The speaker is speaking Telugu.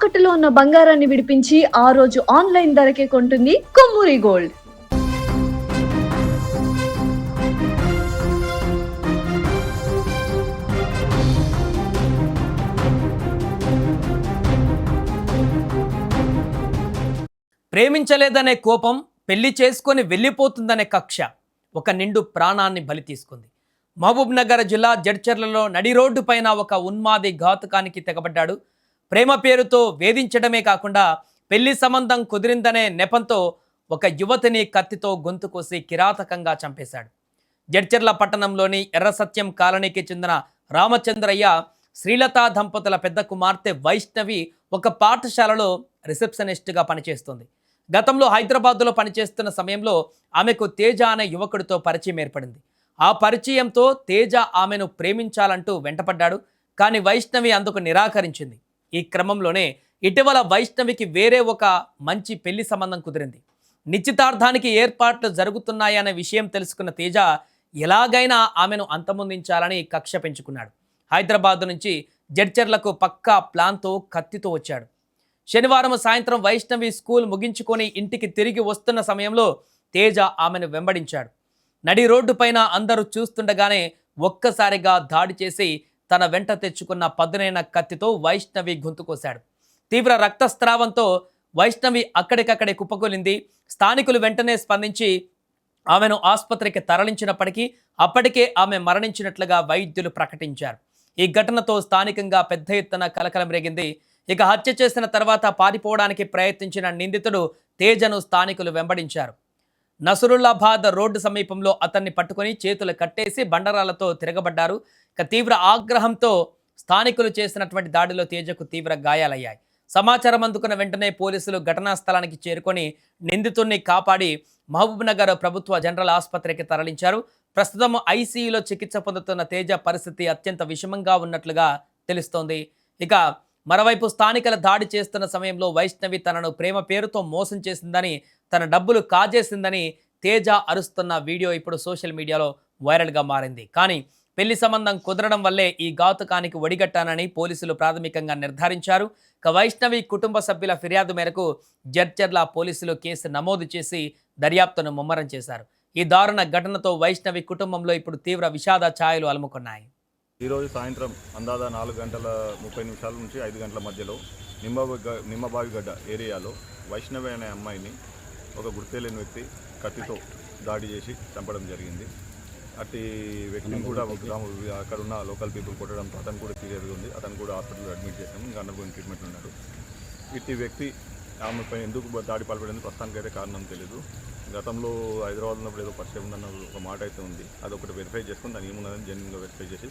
తాకట్టులో ఉన్న బంగారాన్ని విడిపించి ఆ రోజు ఆన్లైన్ ధరకే కొంటుంది కొమ్మూరి గోల్డ్. ప్రేమించలేదనే కోపం పెళ్లి చేసుకొని వెళ్ళిపోతుందనే కక్ష ఒక నిండు ప్రాణాన్ని బలి తీసుకుంది. మహబూబ్ నగర్ జిల్లా జడ్చర్లలో నడి రోడ్డు పైన ఒక ఉన్మాది ఘాతుకానికి తెగబడ్డాడు. ప్రేమ పేరుతో వేధించడమే కాకుండా పెళ్లి సంబంధం కుదిరిందనే నెపంతో ఒక యువతిని కత్తితో గొంతు కోసి కిరాతకంగా చంపేశాడు. జడ్చర్ల పట్టణంలోని ఎర్రసత్యం కాలనీకి చెందిన రామచంద్రయ్య, శ్రీలత దంపతుల పెద్ద కుమార్తె వైష్ణవి ఒక పాఠశాలలో రిసెప్షనిస్ట్గా పనిచేస్తుంది. గతంలో హైదరాబాద్లో పనిచేస్తున్న సమయంలో ఆమెకు తేజ అనే యువకుడితో పరిచయం ఏర్పడింది. ఆ పరిచయంతో తేజ ఆమెను ప్రేమించాలంటూ వెంటపడ్డాడు. కానీ వైష్ణవి అందుకు నిరాకరించింది. ఈ క్రమంలోనే ఇటీవల వైష్ణవికి వేరే ఒక మంచి పెళ్లి సంబంధం కుదిరింది. నిశ్చితార్థానికి ఏర్పాట్లు జరుగుతున్నాయనే విషయం తెలుసుకున్న తేజ ఎలాగైనా ఆమెను అంతమొందించాలని కక్ష పెంచుకున్నాడు. హైదరాబాద్ నుంచి జడ్చర్లకు పక్కా ప్లాన్తో కత్తితో వచ్చాడు. శనివారం సాయంత్రం వైష్ణవి స్కూల్ ముగించుకొని ఇంటికి తిరిగి వస్తున్న సమయంలో తేజ ఆమెను వెంబడించాడు. నడి రోడ్డు పైన అందరూ చూస్తుండగానే ఒక్కసారిగా దాడి చేసి తన వెంట తెచ్చుకున్న పదునైన కత్తితో వైష్ణవి గొంతుకోశాడు. తీవ్ర రక్తస్రావంతో వైష్ణవి అక్కడికక్కడే కుప్పకూలింది. స్థానికులు వెంటనే స్పందించి ఆమెను ఆసుపత్రికి తరలించినప్పటికీ అప్పటికే ఆమె మరణించినట్లుగా వైద్యులు ప్రకటించారు. ఈ ఘటనతో స్థానికంగా పెద్ద ఎత్తున కలకలం రేగింది. ఇక హత్య చేసిన తర్వాత పారిపోవడానికి ప్రయత్నించిన నిందితుడు తేజను స్థానికులు వెంబడించారు. నసరుల్లాబాద్ రోడ్డు సమీపంలో అతన్ని పట్టుకొని చేతులు కట్టేసి బండరాలతో తిరగబడ్డారు. ఇక తీవ్ర ఆగ్రహంతో స్థానికులు చేసినటువంటి దాడిలో తేజకు తీవ్ర గాయాలయ్యాయి. సమాచారం అందుకున్న వెంటనే పోలీసులు ఘటనా స్థలానికి చేరుకొని నిందితుడిని కాపాడి మహబూబ్ నగర్ ప్రభుత్వ జనరల్ ఆసుపత్రికి తరలించారు. ప్రస్తుతం ఐసీయూలో చికిత్స పొందుతున్న తేజ పరిస్థితి అత్యంత విషమంగా ఉన్నట్లుగా తెలుస్తోంది. ఇక మరోవైపు స్థానికుల దాడి చేస్తున్న సమయంలో వైష్ణవి తనను ప్రేమ పేరుతో మోసం చేసిందని, తన డబ్బులు కాజేసిందని తేజ అరుస్తున్న వీడియో ఇప్పుడు సోషల్ మీడియాలో వైరల్గా మారింది. కానీ పెళ్లి సంబంధం కుదరడం వల్లే ఈ ఘాతుకానికి ఒడిగట్టానని పోలీసులు ప్రాథమికంగా నిర్ధారించారు. ఇక వైష్ణవి కుటుంబ సభ్యుల ఫిర్యాదు మేరకు జడ్చర్ల పోలీసులు కేసు నమోదు చేసి దర్యాప్తును ముమ్మరం చేశారు. ఈ దారుణ ఘటనతో వైష్ణవి కుటుంబంలో ఇప్పుడు తీవ్ర విషాద ఛాయలు అలుముకున్నాయి. ఈరోజు సాయంత్రం అందాదా 4:30 నుంచి 5 గంటల మధ్యలో నిమ్మబావిగడ్డ ఏరియాలో వైష్ణవి అనే అమ్మాయిని ఒక గుర్తులేని వ్యక్తి కత్తితో దాడి చేసి చంపడం జరిగింది. అట్టి వ్యక్తిని కూడా అక్కడ ఉన్న లోకల్ పీపుల్ కొట్టడంతో అతను కూడా సీరియస్గా ఉంది. అతను కూడా హాస్పిటల్లో అడ్మిట్ చేసాము. ఇంకా అండర్గోయింగ్ ట్రీట్మెంట్ ఉన్నాడు. ఇట్టి వ్యక్తి ఆమెపై ఎందుకు దాడి పాల్పడింది ప్రస్తుతానికైతే కారణం తెలియదు. గతంలో హైదరాబాద్ ఉన్నప్పుడు ఏదో పరిచయం ఉందన్న ఒక మాట అయితే ఉంది. అదొకటి వెరిఫై చేసుకుని దాని ఏమున్నదని జెన్యున్గా వెరిఫై చేసి